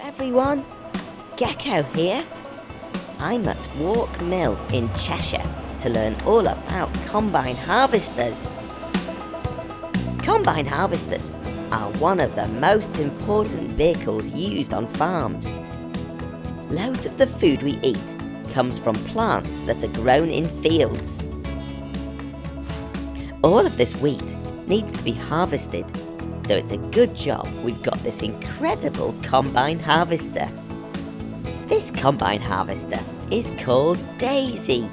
Everyone, Gecko here. I'm at Walk Mill in Cheshire to learn all about combine harvesters. Combine harvesters are one of the most important vehicles used on farms. Loads of the food we eat comes from plants that are grown in fields. All of this wheat needs to be harvested, so it's a good job we've got this incredible combine harvester. This combine harvester is called Daisy.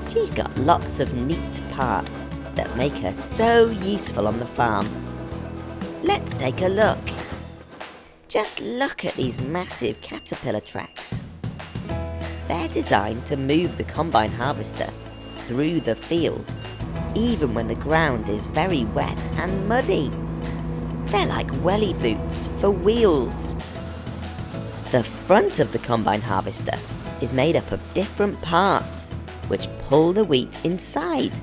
She's got lots of neat parts that make her so useful on the farm. Let's take a look. Just look at these massive caterpillar tracks. They're designed to move the combine harvester through the field, even when the ground is very wet and muddy. They're like welly boots for wheels. The front of the combine harvester is made up of different parts which pull the wheat inside.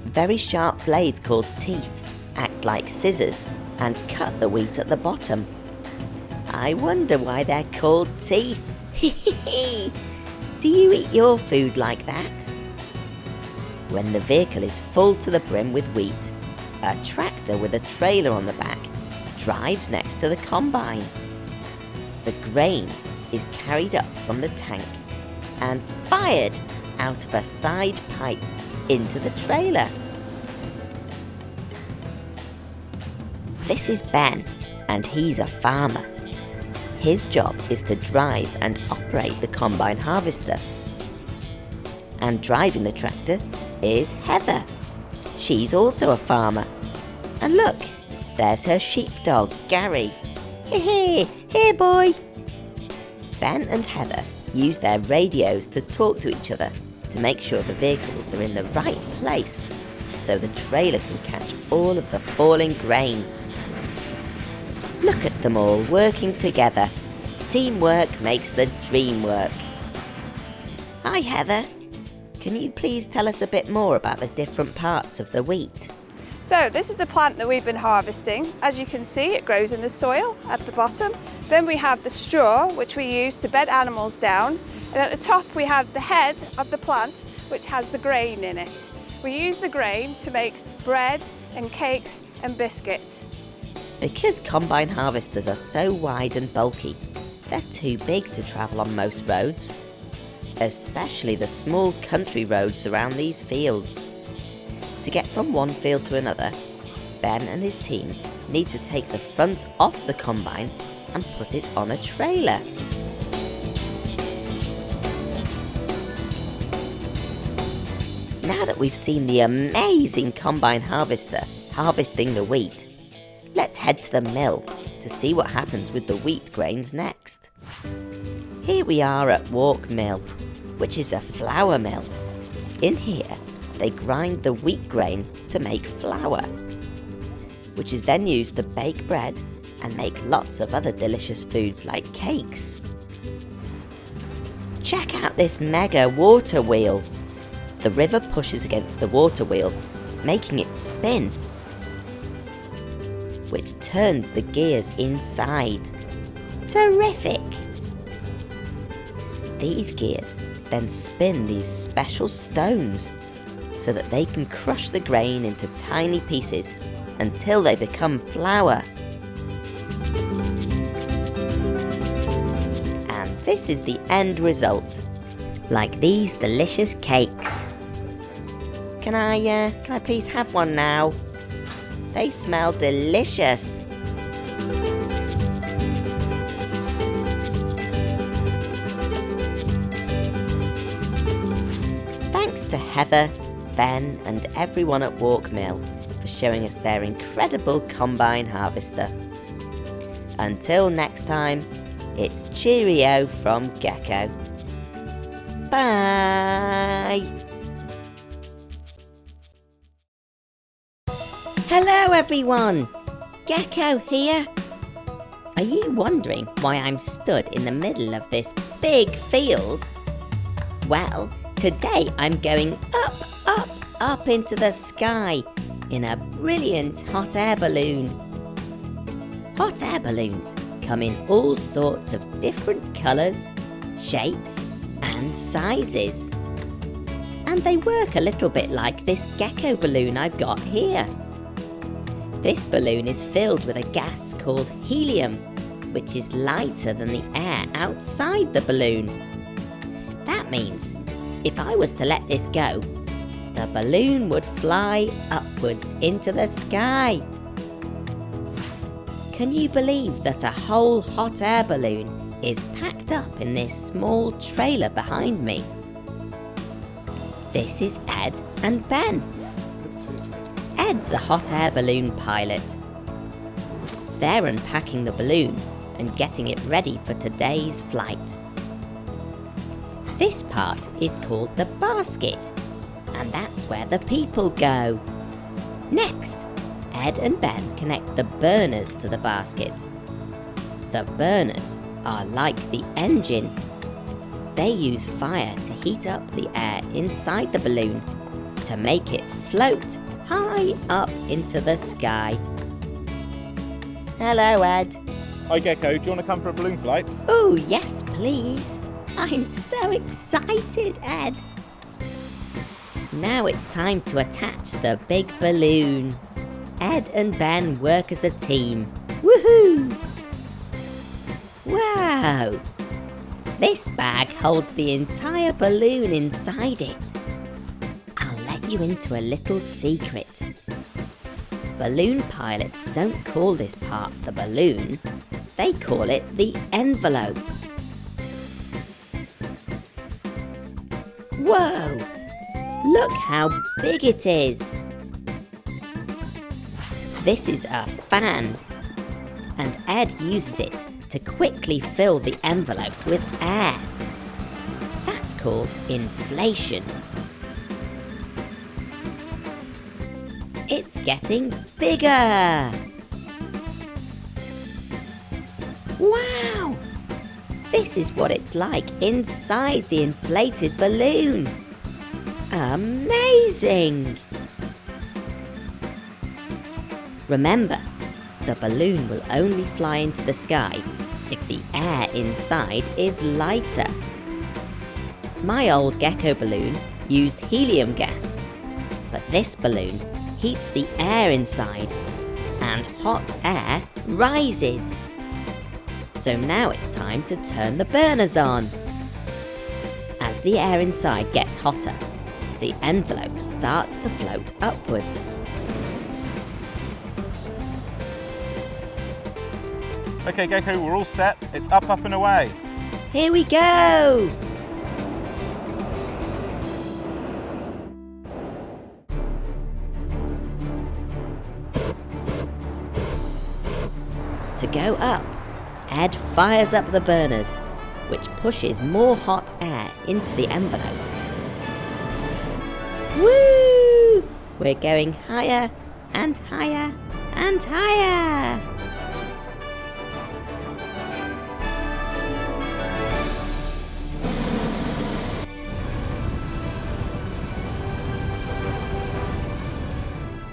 Very sharp blades called teeth act like scissors and cut the wheat at the bottom. I wonder why they're called teeth. Do you eat your food like that? When the vehicle is full to the brim with wheat, a tractor with a trailer on the back drives next to the combine. The grain is carried up from the tank and fired out of a side pipe into the trailer. This is Ben, and he's a farmer. His job is to drive and operate the combine harvester. And driving the tractor is Heather. She's also a farmer. And look, there's her sheepdog, Gary. Hey, here boy. Ben and Heather use their radios to talk to each other to make sure the vehicles are in the right place so the trailer can catch all of the falling grain. Look at them all working together. Teamwork makes the dream work. Hi Heather. Can you please tell us a bit more about the different parts of the wheat? So this is the plant that we've been harvesting. As you can see, it grows in the soil at the bottom. Then we have the straw, which we use to bed animals down. And at the top we have the head of the plant, which has the grain in it. We use the grain to make bread and cakes and biscuits. Because combine harvesters are so wide and bulky, they're too big to travel on most roads, especially the small country roads around these fields. To get from one field to another, Ben and his team need to take the front off the combine and put it on a trailer. Now that we've seen the amazing combine harvester harvesting the wheat, let's head to the mill to see what happens with the wheat grains next. Here we are at Walk Mill, which is a flour mill. In here, they grind the wheat grain to make flour, which is then used to bake bread and make lots of other delicious foods like cakes. Check out this mega water wheel. The river pushes against the water wheel, making it spin, which turns the gears inside. Terrific! These gears then spin these special stones so that they can crush the grain into tiny pieces until they become flour. And this is the end result, like these delicious cakes. Can I please have one now? They smell delicious. Thanks to Heather, Ben and everyone at Walk Mill for showing us their incredible combine harvester. Until next time, it's cheerio from Gecko. Bye! Hello everyone! Gecko here! Are you wondering why I'm stood in the middle of this big field? Well, today I'm going up into the sky in a brilliant hot air balloon. Hot air balloons come in all sorts of different colours, shapes and sizes. And they work a little bit like this gecko balloon I've got here. This balloon is filled with a gas called helium, which is lighter than the air outside the balloon. That means if I was to let this go, the balloon would fly upwards into the sky. Can you believe that a whole hot air balloon is packed up in this small trailer behind me? This is Ed and Ben. Ed's a hot air balloon pilot. They're unpacking the balloon and getting it ready for today's flight. This part is called the basket, and that's where the people go. Next, Ed and Ben connect the burners to the basket. The burners are like the engine. They use fire to heat up the air inside the balloon to make it float high up into the sky. Hello, Ed. Hi Gecko, do you want to come for a balloon flight? Oh, yes, please. I'm so excited, Ed. Now it's time to attach the big balloon. Ed and Ben work as a team. Woohoo! Wow! This bag holds the entire balloon inside it. I'll let you into a little secret. Balloon pilots don't call this part the balloon. They call it the envelope. Whoa! Look how big it is! This is a fan, and Ed uses it to quickly fill the envelope with air. That's called inflation. It's getting bigger! Wow! This is what it's like inside the inflated balloon. Amazing! Remember, the balloon will only fly into the sky if the air inside is lighter. My old gecko balloon used helium gas, but this balloon heats the air inside and hot air rises. So now it's time to turn the burners on. As the air inside gets hotter, the envelope starts to float upwards. Okay Gecko, we're all set. It's up, up and away. Here we go! To go up, Ed fires up the burners, which pushes more hot air into the envelope. Woo! We're going higher and higher and higher!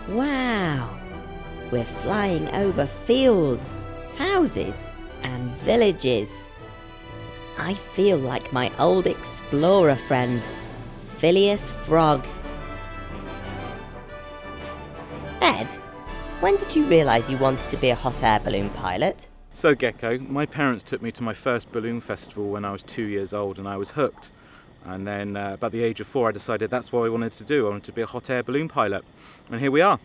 Wow! We're flying over fields, houses and villages. I feel like my old explorer friend, Phileas Frog. Ed, when did you realise you wanted to be a hot air balloon pilot? So Gecko, my parents took me to my first balloon festival when I was 2 years old and I was hooked. And then about the age of 4 I decided that's what I wanted to do. I wanted to be a hot air balloon pilot. And here we are.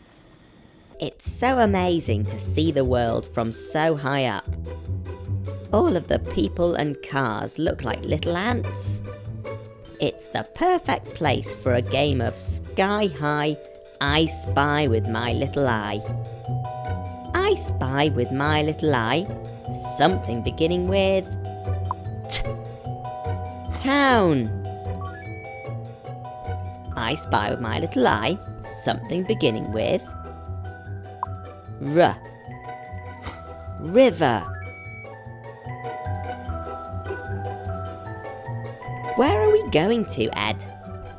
It's so amazing to see the world from so high up. All of the people and cars look like little ants. It's the perfect place for a game of Sky High, I Spy with My Little Eye. I spy with my little eye something beginning with T. Town. I spy with my little eye something beginning with R. River. Where are we going to, Ed?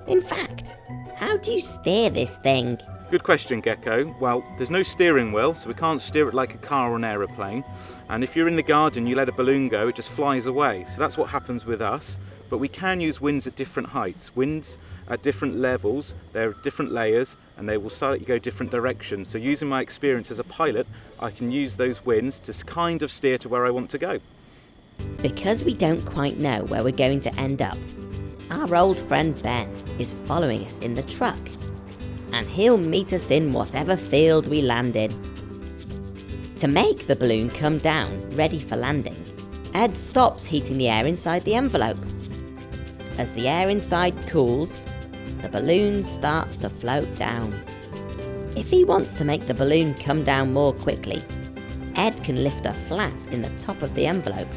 In fact, how do you steer this thing? Good question, Gecko. Well, there's no steering wheel, so we can't steer it like a car or an aeroplane. And if you're in the garden, you let a balloon go, it just flies away. So that's what happens with us. But we can use winds at different heights. Winds at different levels, there are different layers, and they will slightly go different directions. So using my experience as a pilot, I can use those winds to kind of steer to where I want to go. Because we don't quite know where we're going to end up, our old friend Ben is following us in the truck, and he'll meet us in whatever field we land in. To make the balloon come down ready for landing, Ed stops heating the air inside the envelope. As the air inside cools, the balloon starts to float down. If he wants to make the balloon come down more quickly, Ed can lift a flap in the top of the envelope,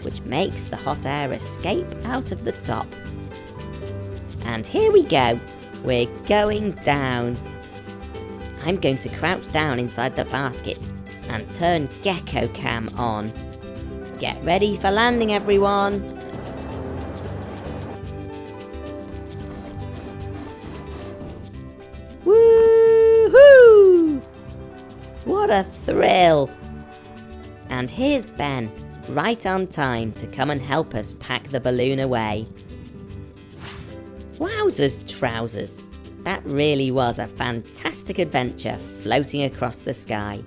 which makes the hot air escape out of the top. And here we go, we're going down. I'm going to crouch down inside the basket and turn Gecko Cam on. Get ready for landing, everyone! Woohoo! What a thrill! And here's Ben, right on time to come and help us pack the balloon away. Wowzers trousers! That really was a fantastic adventure floating across the sky.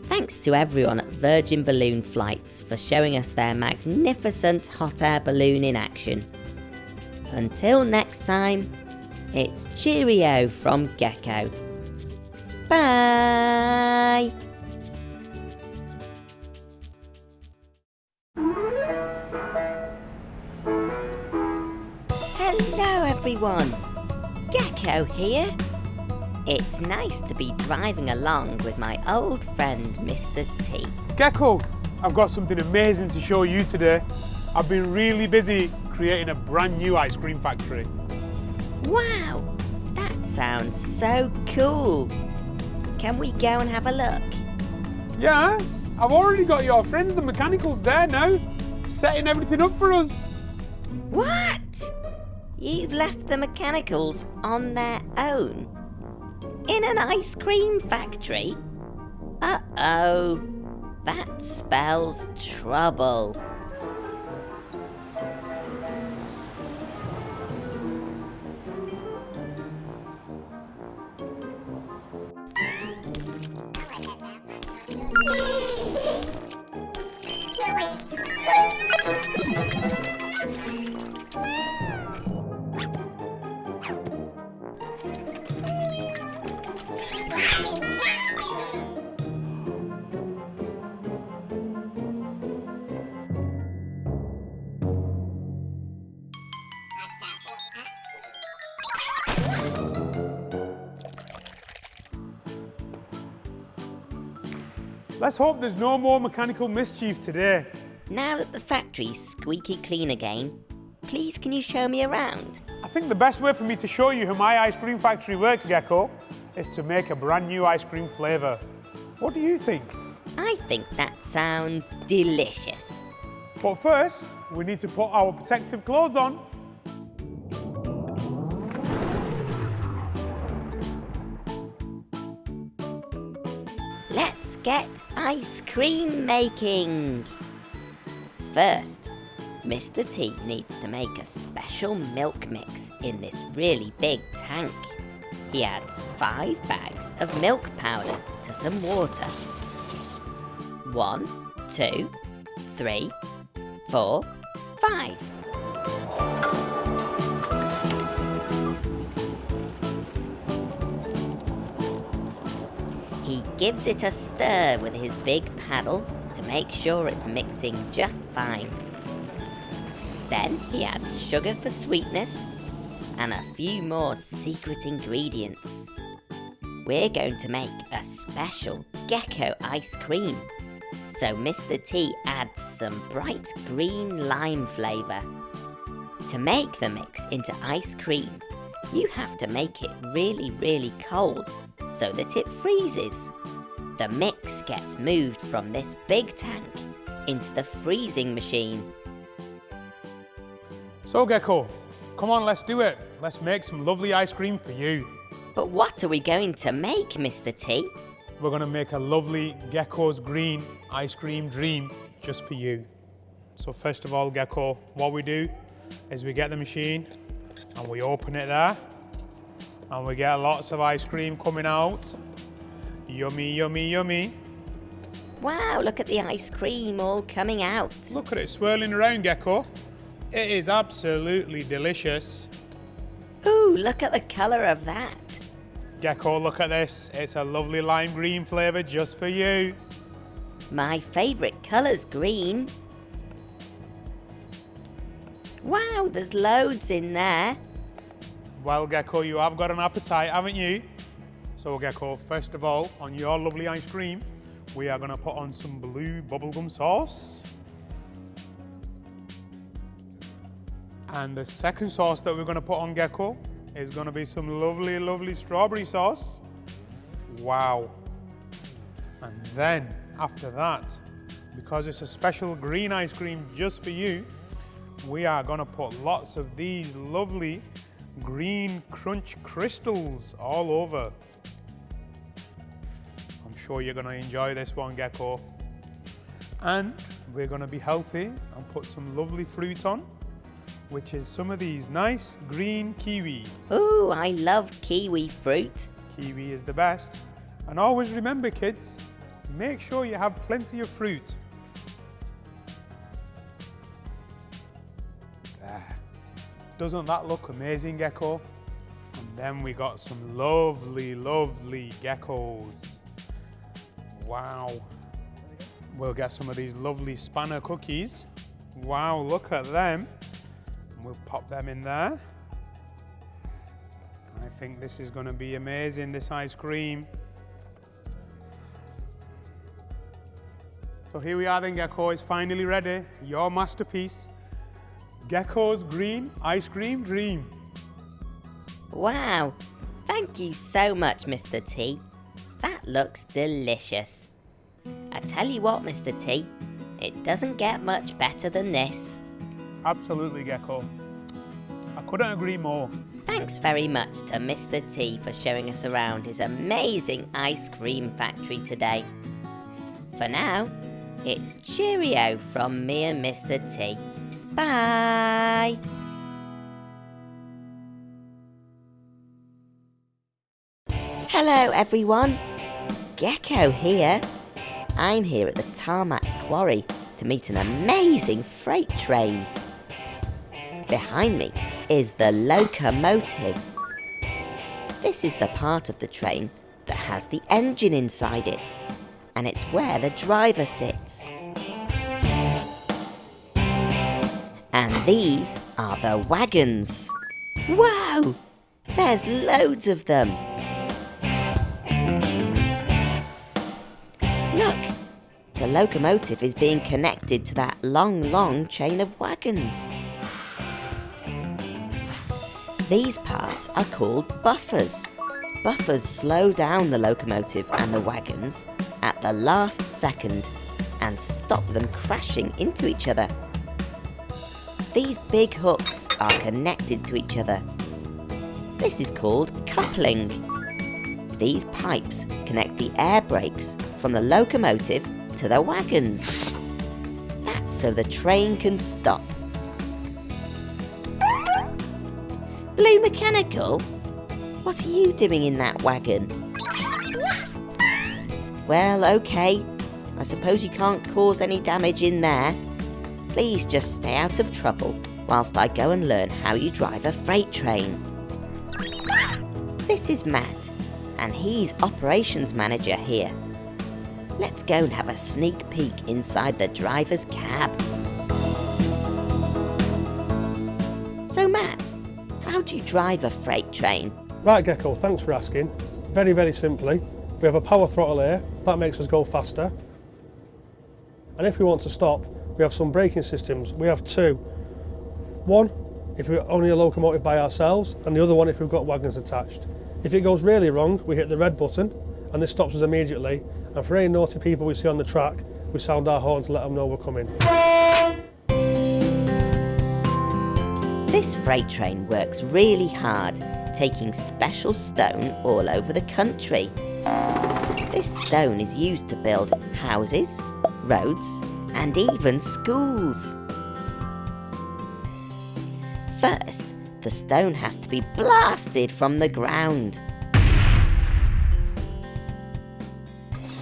Thanks to everyone at Virgin Balloon Flights for showing us their magnificent hot air balloon in action. Until next time, it's cheerio from Gecko. Bye! Hello everyone, Gecko here. It's nice to be driving along with my old friend Mr. T. Gecko, I've got something amazing to show you today. I've been really busy creating a brand new ice cream factory. Wow, that sounds so cool. Can we go and have a look? Yeah, I've already got your friends, the mechanicals, there now, setting everything up for us. What? You've left the mechanicals on their own? In an ice cream factory? Uh-oh, that spells trouble. Let's hope there's no more mechanical mischief today. Now that the factory's squeaky clean again, please can you show me around? I think the best way for me to show you how my ice cream factory works, Gecko, is to make a brand new ice cream flavour. What do you think? I think that sounds delicious. But first, we need to put our protective clothes on. Let's get ice cream making. First, Mr. T needs to make a special milk mix in this really big tank. He adds 5 bags of milk powder to some water. 1, 2, 3, 4, 5. He gives it a stir with his big paddle to make sure it's mixing just fine. Then he adds sugar for sweetness and a few more secret ingredients. We're going to make a special Gecko ice cream. So Mr. T adds some bright green lime flavour. To make the mix into ice cream, you have to make it really, really cold so that it freezes. The mix gets moved from this big tank into the freezing machine. So Gecko, come on, let's do it. Let's make some lovely ice cream for you. But what are we going to make, Mr. T? We're going to make a lovely Gecko's Green ice cream dream just for you. So first of all, Gecko, what we do is we get the machine and we open it there and we get lots of ice cream coming out. Yummy, yummy, yummy. Wow, look at the ice cream all coming out. Look at it swirling around, Gecko. It is absolutely delicious. Ooh, look at the colour of that. Gecko, look at this. It's a lovely lime green flavour just for you. My favourite colour's green. Wow, there's loads in there. Well, Gecko, you have got an appetite, haven't you? So, Gecko, first of all, on your lovely ice cream, we are going to put on some blue bubblegum sauce. And the second sauce that we're going to put on, Gecko, is going to be some lovely, lovely strawberry sauce. Wow. And then, after that, because it's a special green ice cream just for you, we are going to put lots of these lovely green crunch crystals all over. I'm sure you're going to enjoy this one, Gecko. And we're going to be healthy and put some lovely fruit on, which is some of these nice green kiwis. Ooh, I love kiwi fruit. Kiwi is the best. And always remember, kids, make sure you have plenty of fruit. There. Doesn't that look amazing, Gecko? And then we got some lovely, lovely geckos. Wow. We'll get some of these lovely spanner cookies. Wow, look at them. And we'll pop them in there. I think this is going to be amazing, this ice cream. So here we are then, Gecko. It's finally ready. Your masterpiece. Gecko's Green Ice Cream Dream. Wow, thank you so much, Mr. T. That looks delicious. I tell you what, Mr. T, it doesn't get much better than this. Absolutely, Gecko. I couldn't agree more. Thanks very much to Mr. T for showing us around his amazing ice cream factory today. For now, it's cheerio from me and Mr. T. Bye! Hello everyone, Gecko here. I'm here at the tarmac quarry to meet an amazing freight train. Behind me is the locomotive. This is the part of the train that has the engine inside it, and it's where the driver sits. And these are the wagons. Wow! There's loads of them. Look, the locomotive is being connected to that long chain of wagons. These parts are called buffers. Buffers slow down the locomotive and the wagons at the last second and stop them crashing into each other. These big hooks are connected to each other. This is called coupling. These pipes connect the air brakes from the locomotive to the wagons. That's so the train can stop. Blue Mechanical, what are you doing in that wagon? Well, okay. I suppose you can't cause any damage in there. Please just stay out of trouble whilst I go and learn how you drive a freight train. This is Matt, and he's operations manager here. Let's go and have a sneak peek inside the driver's cab. So Matt, how do you drive a freight train? Right, Gecko, thanks for asking. Very, very simply, we have a power throttle here, that makes us go faster. And if we want to stop, we have some braking systems. We have two. One, if we're only a locomotive by ourselves, and the other one if we've got wagons attached. If it goes really wrong, we hit the red button, and this stops us immediately. And for any naughty people we see on the track, we sound our horn to let them know we're coming. This freight train works really hard, taking special stone all over the country. This stone is used to build houses, roads, and even schools. First, the stone has to be blasted from the ground.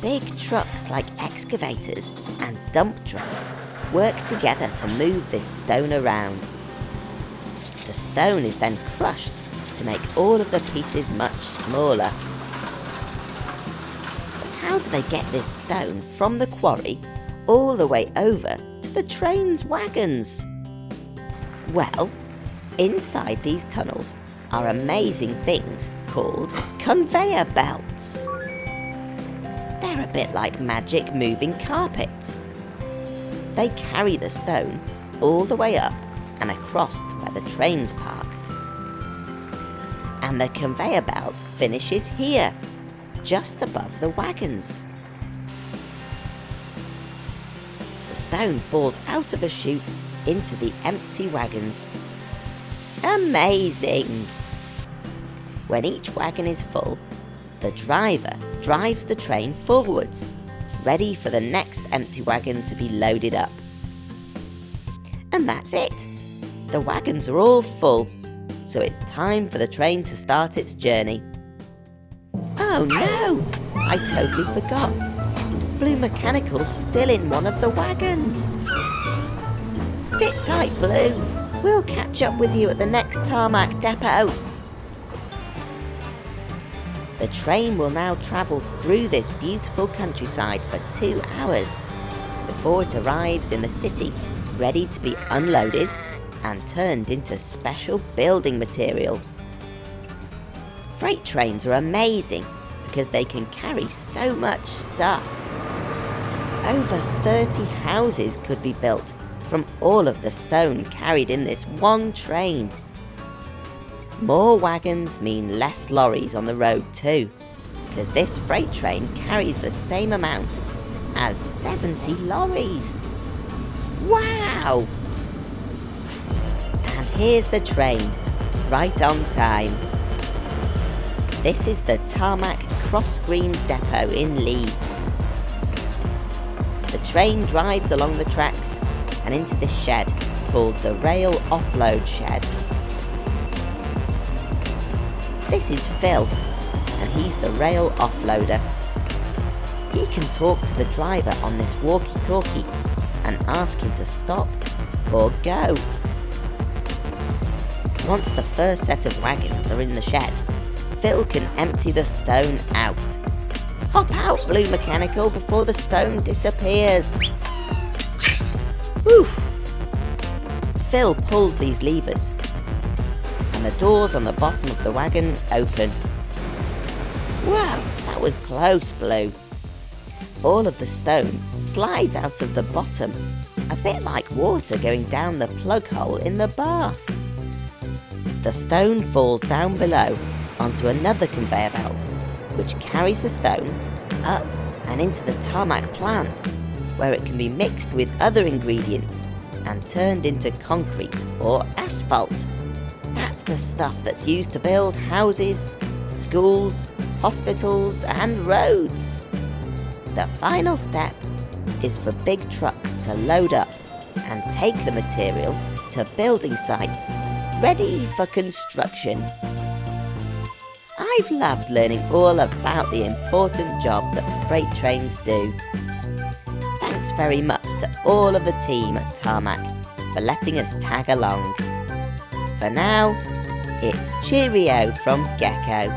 Big trucks like excavators and dump trucks work together to move this stone around. The stone is then crushed to make all of the pieces much smaller. But how do they get this stone from the quarry all the way over to the train's wagons? Well, inside these tunnels are amazing things called conveyor belts. They're a bit like magic moving carpets. They carry the stone all the way up and across to where the train's parked. And the conveyor belt finishes here, just above the wagons. The stone falls out of a chute into the empty wagons. Amazing! When each wagon is full, the driver drives the train forwards, ready for the next empty wagon to be loaded up. And that's it. The wagons are all full, so it's time for the train to start its journey. Oh no! I totally forgot. Blue Mechanical's still in one of the wagons. Sit tight, Blue. We'll catch up with you at the next tarmac depot. The train will now travel through this beautiful countryside for 2 hours before it arrives in the city, ready to be unloaded and turned into special building material. Freight trains are amazing because they can carry so much stuff. Over 30 houses could be built from all of the stone carried in this one train. More wagons mean less lorries on the road too, because this freight train carries the same amount as 70 lorries. Wow! And here's the train, right on time. This is the Tarmac Cross Green Depot in Leeds. The train drives along the tracks and into this shed called the Rail Offload Shed. This is Phil, and he's the rail offloader. He can talk to the driver on this walkie-talkie and ask him to stop or go. Once the first set of wagons are in the shed, Phil can empty the stone out. Hop out, Blue Mechanical, before the stone disappears. Woof! Phil pulls these levers, and the doors on the bottom of the wagon open. Wow, that was close, Blue. All of the stone slides out of the bottom, a bit like water going down the plug hole in the bath. The stone falls down below onto another conveyor belt, which carries the stone up and into the tarmac plant, where it can be mixed with other ingredients and turned into concrete or asphalt. That's the stuff that's used to build houses, schools, hospitals, and roads. The final step is for big trucks to load up and take the material to building sites, ready for construction. I've loved learning all about the important job that freight trains do. Thanks very much to all of the team at Tarmac for letting us tag along. For now, it's cheerio from Gecko.